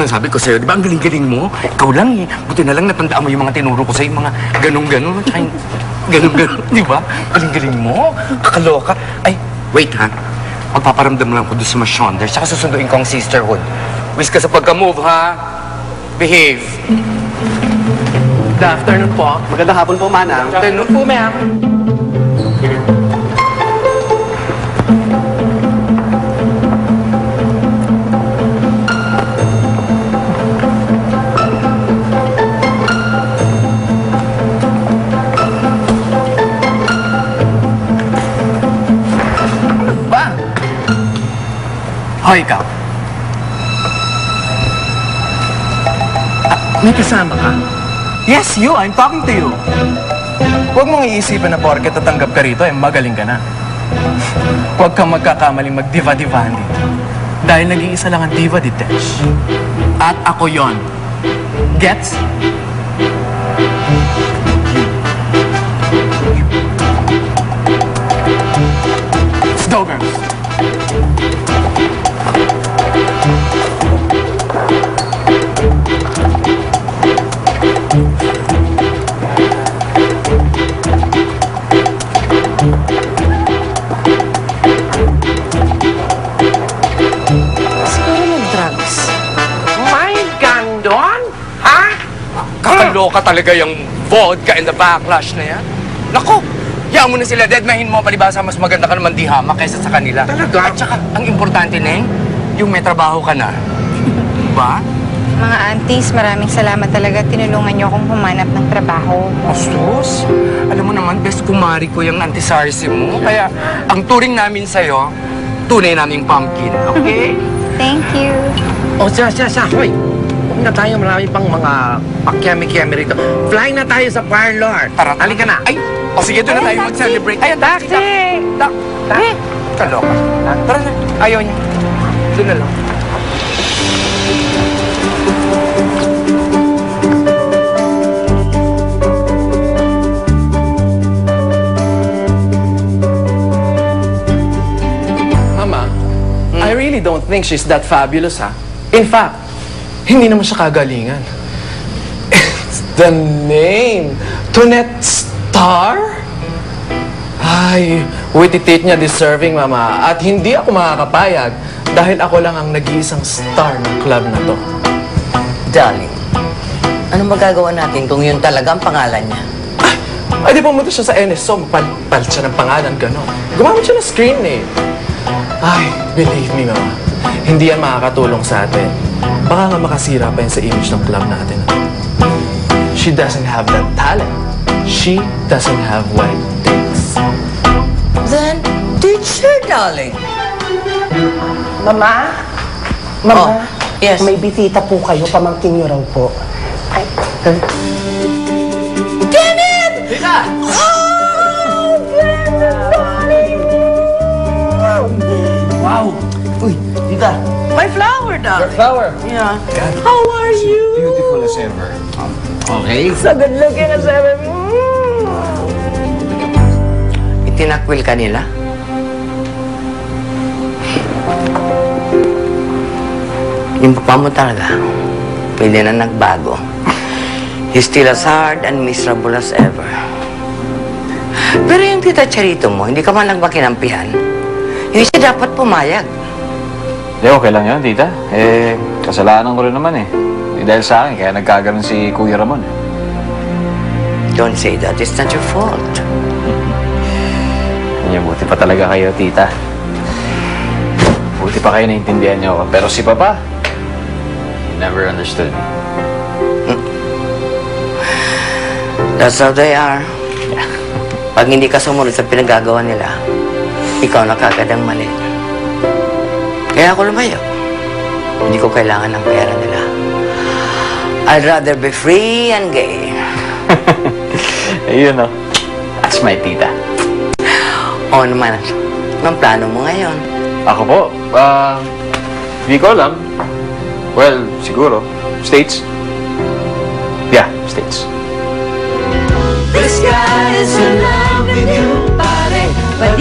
nga sabi ko sa'yo, di ba ang galing-galing mo? Ikaw lang eh. Buti na lang natandaan mo yung mga tinuro ko sa'yo, mga ganun-ganun. Ganun-ganun, di ba? Galing-galing mo. Kakaloka. Ay, wait ha. Magpaparamdam lang ko doon sa Mashonder, saka susunduin ko ang sisterhood. Wish ka sa pagka-move, ha? Behave. Good afternoon po. Magandang hapon po, Manang. Good afternoon po, ma'am. Hoy, ikaw. May kasama ka? Yes, you. I'm talking to you. Huwag mong iisipin na porket tatanggap ka rito, magaling ka na. Huwag kang magkakamaling magdiva-divahan dito. Dahil nag-iisa lang ang diva di Tesh. At ako yon. Gets? Let's go, girls. Kakaloka talaga yung vodka and the backlash na yan. Naku, hayaan mo na sila. Deadmahin mo, palibasa mas maganda ka naman di hamak kaysa sa kanila. Talaga? At saka, ang importante, Neng, yung may trabaho ka na. Diba? Mga aunties, maraming salamat talaga. Tinulungan niyo akong humanap ng trabaho. Asus, alam mo naman, best kumari ko yung anti-sarsi mo. Kaya, ang turing namin sa'yo, tunay naming pumpkin, okay? Thank you. O, siya. Hoy, huwag na tayo, marami pang mga pakyami-kyami rito. Fly na tayo sa parlor. Tara. Halika na. Ay, o sige, doon na tayo mag-celebrate. Ay, taxi! Kaloka. Tara na. Ayaw niya. Doon na lang. Mama, I really don't think she's that fabulous, ha? In fact, hindi naman siya kagalingan. It's the name. Toinette Star? Ay, witty-tate niya deserving, Mama. At hindi ako makakapayag dahil ako lang ang nag-iisang star ng club na to. Darling, anong magagawa natin kung yun talaga ang pangalan niya? Ay, di pumunta siya sa NSO, palit siya ng pangalan, gano'n. Gumamit siya ng screen name. Ay, believe me, Mama, hindi yan makakatulong sa atin. Baka nga makasira pa yun sa image ng club natin. She doesn't have that talent. She doesn't have what it takes. Then, teach her, darling. Mama? Oh, yes. May bisita po kayo, pamangkin niyo raw po. Ay, Janet! Tita! Oh, Janet, darling! Wow! Uy, tita. My flower, darling. Flower! Yeah. How are you? Beautiful as ever. Okay. So good looking as ever. Itinakwil ka nila? Yung papa mo talaga, pwede na nagbago. He's still as hard and miserable as ever. Pero yung tita Charito mo, hindi ka man lang ba kinampihan? Hindi siya dapat pumayag. Hindi, okay lang yun, tita. Kasalanan ko rin naman eh. Hindi dahil sa akin, kaya nagkaganon si Kuya Ramon. Don't say that. It's not your fault. Buti pa talaga kayo, tita. Buti pa kayo naintindihan niyo ako. Pero si Papa, he never understood me. That's how they are. Pag hindi ka sumunod sa pinagagawa nila, ikaw na kagad ang mali. Kaya ako lumayo. Hindi ko kailangan ng pera nila. I'd rather be free and gay. Ayun, no? That's my tita. Oo naman. Anong plano mo ngayon? Ako po, hindi ko alam. Well, siguro. States? Yeah, States. This guy is in love with you, pare. But